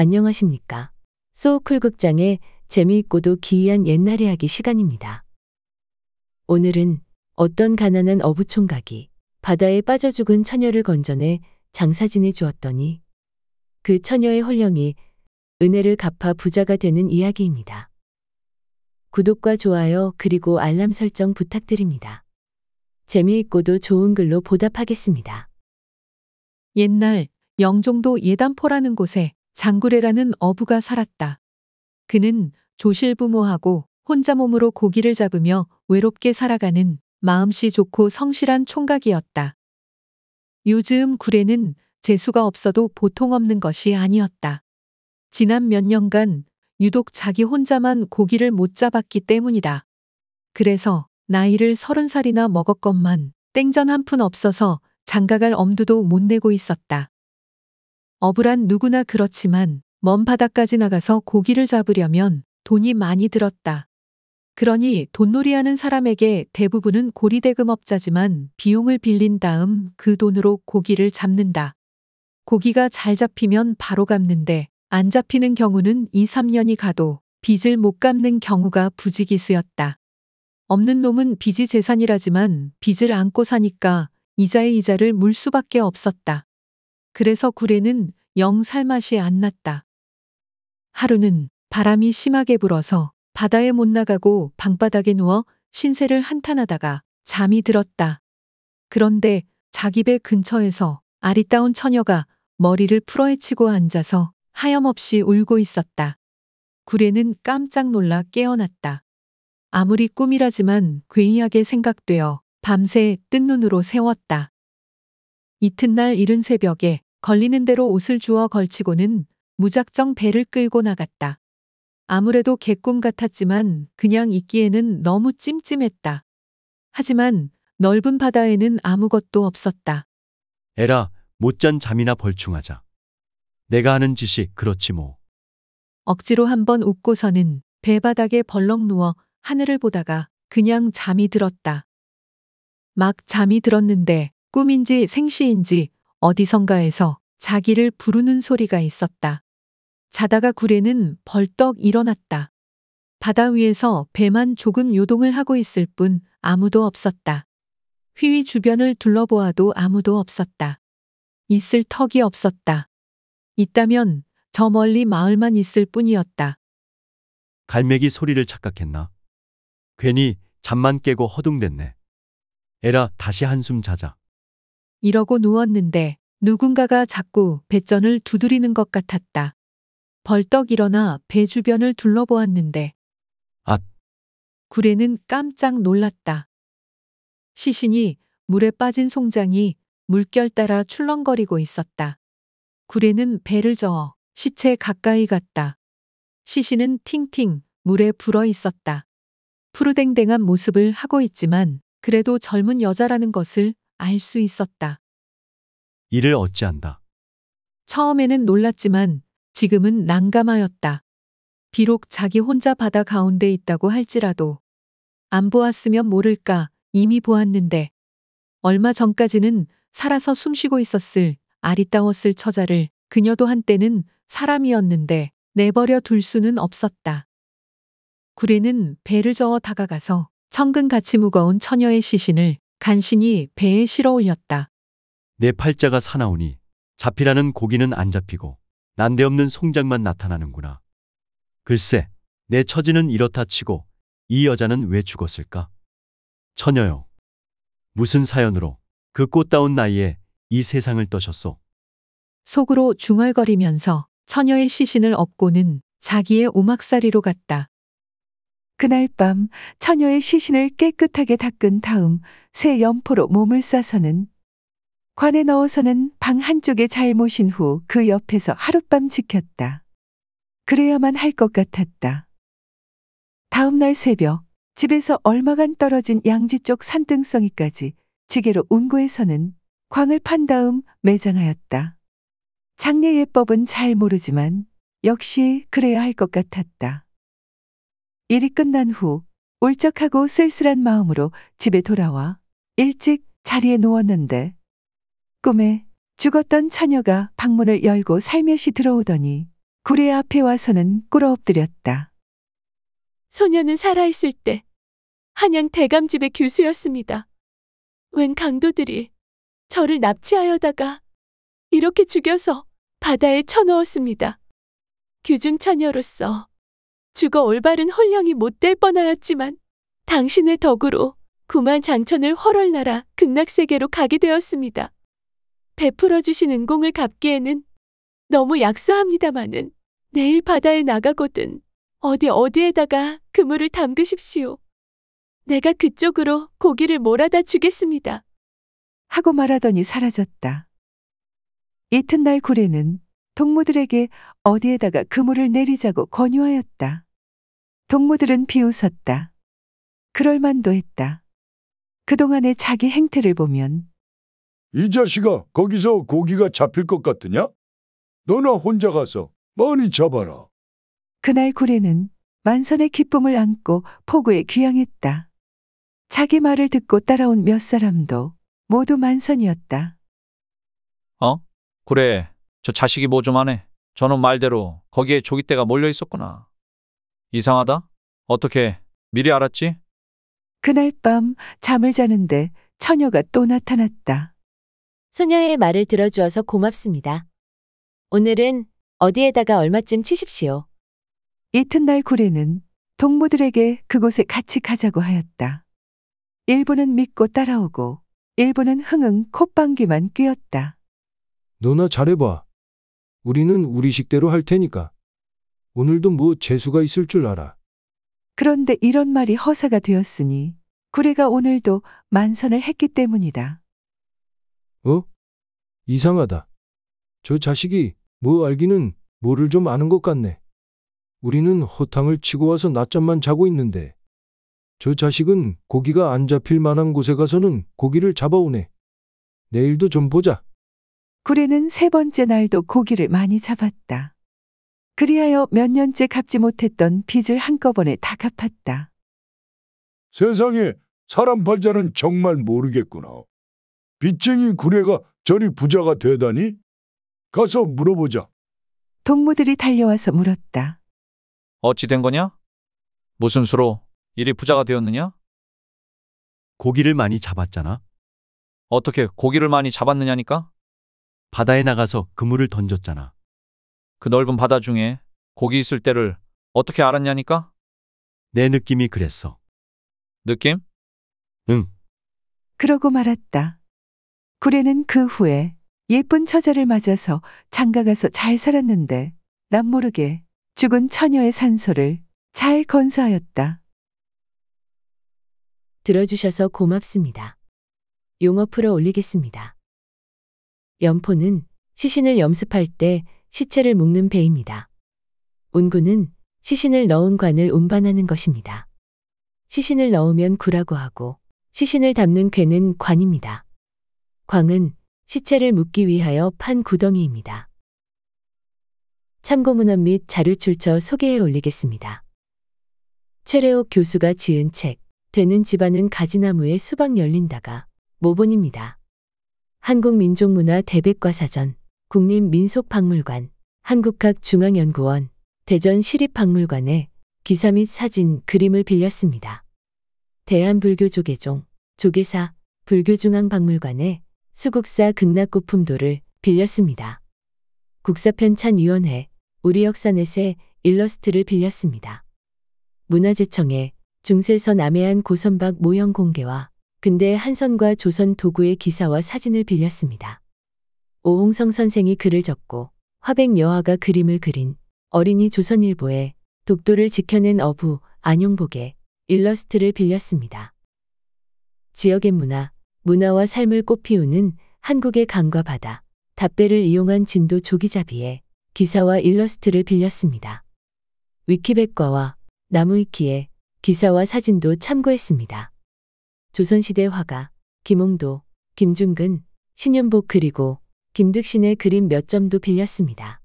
안녕하십니까. 소쿨 극장의 재미있고도 기이한 옛날 이야기 시간입니다. 오늘은 어떤 가난한 어부 총각이 바다에 빠져 죽은 처녀를 건져내 장사진해 주었더니 그 처녀의 혼령이 은혜를 갚아 부자가 되는 이야기입니다. 구독과 좋아요 그리고 알람 설정 부탁드립니다. 재미있고도 좋은 글로 보답하겠습니다. 옛날 영종도 예단포라는 곳에 장구례라는 어부가 살았다. 그는 조실부모하고 혼자 몸으로 고기를 잡으며 외롭게 살아가는 마음씨 좋고 성실한 총각이었다. 요즘 구례는 재수가 없어도 보통 없는 것이 아니었다. 지난 몇 년간 유독 자기 혼자만 고기를 못 잡았기 때문이다. 그래서 나이를 30살이나 먹었건만 땡전 한 푼 없어서 장가갈 엄두도 못 내고 있었다. 어부란 누구나 그렇지만 먼 바다까지 나가서 고기를 잡으려면 돈이 많이 들었다. 그러니 돈놀이하는 사람에게 대부분은 고리대금업자지만 비용을 빌린 다음 그 돈으로 고기를 잡는다. 고기가 잘 잡히면 바로 갚는데 안 잡히는 경우는 2, 3년이 가도 빚을 못 갚는 경우가 부지기수였다. 없는 놈은 빚이 재산이라지만 빚을 안고 사니까 이자의 이자를 물 수밖에 없었다. 그래서 구례는 영 살맛이 안 났다. 하루는 바람이 심하게 불어서 바다에 못 나가고 방바닥에 누워 신세를 한탄하다가 잠이 들었다. 그런데 자기 배 근처에서 아리따운 처녀가 머리를 풀어헤치고 앉아서 하염없이 울고 있었다. 구례는 깜짝 놀라 깨어났다. 아무리 꿈이라지만 괴이하게 생각되어 밤새 뜬 눈으로 세웠다. 이튿날 이른 새벽에 걸리는 대로 옷을 주워 걸치고는 무작정 배를 끌고 나갔다. 아무래도 개꿈 같았지만 그냥 있기에는 너무 찜찜했다. 하지만 넓은 바다에는 아무것도 없었다. 에라, 못잔 잠이나 벌충하자. 내가 하는 짓이 그렇지 뭐. 억지로 한번 웃고서는 배바닥에 벌렁 누워 하늘을 보다가 그냥 잠이 들었다. 막 잠이 들었는데 꿈인지 생시인지 어디선가에서 자기를 부르는 소리가 있었다. 자다가 구례는 벌떡 일어났다. 바다 위에서 배만 조금 요동을 하고 있을 뿐 아무도 없었다. 휘휘 주변을 둘러보아도 아무도 없었다. 있을 턱이 없었다. 있다면 저 멀리 마을만 있을 뿐이었다. 갈매기 소리를 착각했나? 괜히 잠만 깨고 허둥댔네. 에라, 다시 한숨 자자. 이러고 누웠는데 누군가가 자꾸 뱃전을 두드리는 것 같았다. 벌떡 일어나 배 주변을 둘러보았는데 앗! 구례는 깜짝 놀랐다. 시신이 물에 빠진 송장이 물결 따라 출렁거리고 있었다. 구례는 배를 저어 시체 가까이 갔다. 시신은 팅팅 물에 불어 있었다. 푸르댕댕한 모습을 하고 있지만 그래도 젊은 여자라는 것을 알 수 있었다. 이를 어찌한다. 처음에는 놀랐지만 지금은 난감하였다. 비록 자기 혼자 바다 가운데 있다고 할지라도 안 보았으면 모를까 이미 보았는데 얼마 전까지는 살아서 숨쉬고 있었을 아리따웠을 처자를 그녀도 한때는 사람이었는데 내버려 둘 수는 없었다. 구례는 배를 저어 다가가서 천근같이 무거운 처녀의 시신을 간신히 배에 실어 올렸다. 내 팔자가 사나우니 잡히라는 고기는 안 잡히고 난데없는 송장만 나타나는구나. 글쎄, 내 처지는 이렇다 치고 이 여자는 왜 죽었을까? 처녀요. 무슨 사연으로 그 꽃다운 나이에 이 세상을 떠셨소? 속으로 중얼거리면서 처녀의 시신을 업고는 자기의 오막살이로 갔다. 그날 밤 처녀의 시신을 깨끗하게 닦은 다음 새 연포로 몸을 싸서는 관에 넣어서는 방 한쪽에 잘 모신 후 그 옆에서 하룻밤 지켰다. 그래야만 할 것 같았다. 다음 날 새벽 집에서 얼마간 떨어진 양지 쪽 산등성이까지 지게로 운구해서는 광을 판 다음 매장하였다. 장례 예법은 잘 모르지만 역시 그래야 할 것 같았다. 일이 끝난 후 울적하고 쓸쓸한 마음으로 집에 돌아와 일찍 자리에 누웠는데 꿈에 죽었던 처녀가 방문을 열고 살며시 들어오더니 구례 앞에 와서는 꿇어엎드렸다. 소녀는 살아있을 때 한양 대감집의 교수였습니다. 웬 강도들이 저를 납치하여다가 이렇게 죽여서 바다에 쳐넣었습니다. 규중처녀로서 죽어 올바른 혼령이 못 될 뻔하였지만 당신의 덕으로 구만장천을 헐헐나라 극락세계로 가게 되었습니다. 베풀어 주신 은공을 갚기에는 너무 약소합니다마는 내일 바다에 나가거든 어디에다가 그물을 담그십시오. 내가 그쪽으로 고기를 몰아다 주겠습니다. 하고 말하더니 사라졌다. 이튿날 구례는 동무들에게 어디에다가 그물을 내리자고 권유하였다. 동무들은 비웃었다. 그럴만도 했다. 그동안의 자기 행태를 보면 이 자식아, 거기서 고기가 잡힐 것 같으냐? 너나 혼자 가서 많이 잡아라. 그날 구례는 만선의 기쁨을 안고 포구에 귀향했다. 자기 말을 듣고 따라온 몇 사람도 모두 만선이었다. 그래, 저 자식이 뭐 좀 하네. 저놈 말대로 거기에 조깃대가 몰려 있었구나. 이상하다? 어떻게 미리 알았지? 그날 밤 잠을 자는데 처녀가 또 나타났다. 소녀의 말을 들어주어서 고맙습니다. 오늘은 어디에다가 얼마쯤 치십시오. 이튿날 구례는 동무들에게 그곳에 같이 가자고 하였다. 일부는 믿고 따라오고 일부는 흥흥 콧방귀만 뀌었다. 너나 잘해봐. 우리는 우리 식대로 할 테니까. 오늘도 뭐 재수가 있을 줄 알아. 그런데 이런 말이 허사가 되었으니 구례가 오늘도 만선을 했기 때문이다. 이상하다. 저 자식이 뭐 알기는 뭐를 좀 아는 것 같네. 우리는 호탕을 치고 와서 낮잠만 자고 있는데 저 자식은 고기가 안 잡힐 만한 곳에 가서는 고기를 잡아오네. 내일도 좀 보자. 구례는 세 번째 날도 고기를 많이 잡았다. 그리하여 몇 년째 갚지 못했던 빚을 한꺼번에 다 갚았다. 세상에 사람 팔자는 정말 모르겠구나. 빚쟁이 구례가 저리 부자가 되다니? 가서 물어보자. 동무들이 달려와서 물었다. 어찌 된 거냐? 무슨 수로 이리 부자가 되었느냐? 고기를 많이 잡았잖아. 어떻게 고기를 많이 잡았느냐니까? 바다에 나가서 그물을 던졌잖아. 그 넓은 바다 중에 고기 있을 때를 어떻게 알았냐니까? 내 느낌이 그랬어. 느낌? 응. 그러고 말았다. 구례는 그 후에 예쁜 처자를 맞아서 장가가서 잘 살았는데 남모르게 죽은 처녀의 산소를 잘 건사하였다. 들어주셔서 고맙습니다. 용어 풀어 올리겠습니다. 염포는 시신을 염습할 때 시체를 묶는 배입니다. 운구는 시신을 넣은 관을 운반하는 것입니다. 시신을 넣으면 구라고 하고 시신을 담는 궤는 관입니다. 광은 시체를 묻기 위하여 판 구덩이입니다. 참고문헌 및 자료 출처 소개해 올리겠습니다. 최래옥 교수가 지은 책 되는 집안은 가지나무에 수박 열린다가 모본입니다. 한국민족문화 대백과사전, 국립민속박물관, 한국학중앙연구원, 대전시립박물관에 기사 및 사진, 그림을 빌렸습니다. 대한불교조계종, 조계사, 불교중앙박물관에 수국사 극락고품도를 빌렸습니다. 국사편찬위원회, 우리역사넷에 일러스트를 빌렸습니다. 문화재청에 중세서 남해안 고선박 모형 공개와 근대 한선과 조선 도구의 기사와 사진을 빌렸습니다. 오홍성 선생이 글을 적고 화백 여화가 그림을 그린 어린이 조선일보에 독도를 지켜낸 어부 안용복의 일러스트를 빌렸습니다. 지역의 문화와 삶을 꽃피우는 한국의 강과 바다, 답배를 이용한 진도 조기잡이에 기사와 일러스트를 빌렸습니다. 위키백과와 나무위키에 기사와 사진도 참고했습니다. 조선시대 화가 김홍도, 김중근, 신윤복 그리고 김득신의 그림 몇 점도 빌렸습니다.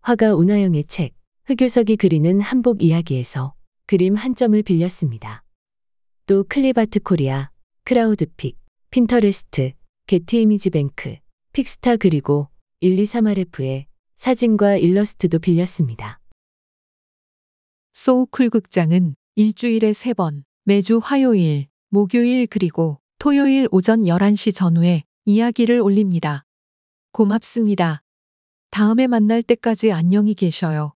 화가 운하영의 책 흑요석이 그리는 한복 이야기에서 그림 한 점을 빌렸습니다. 또 클립아트 코리아, 크라우드픽, 핀터레스트, 게티 이미지뱅크, 픽스타 그리고 123RF의 사진과 일러스트도 빌렸습니다. 소우쿨 극장은 일주일에 3번, 매주 화요일, 목요일 그리고 토요일 오전 11시 전후에 이야기를 올립니다. 고맙습니다. 다음에 만날 때까지 안녕히 계셔요.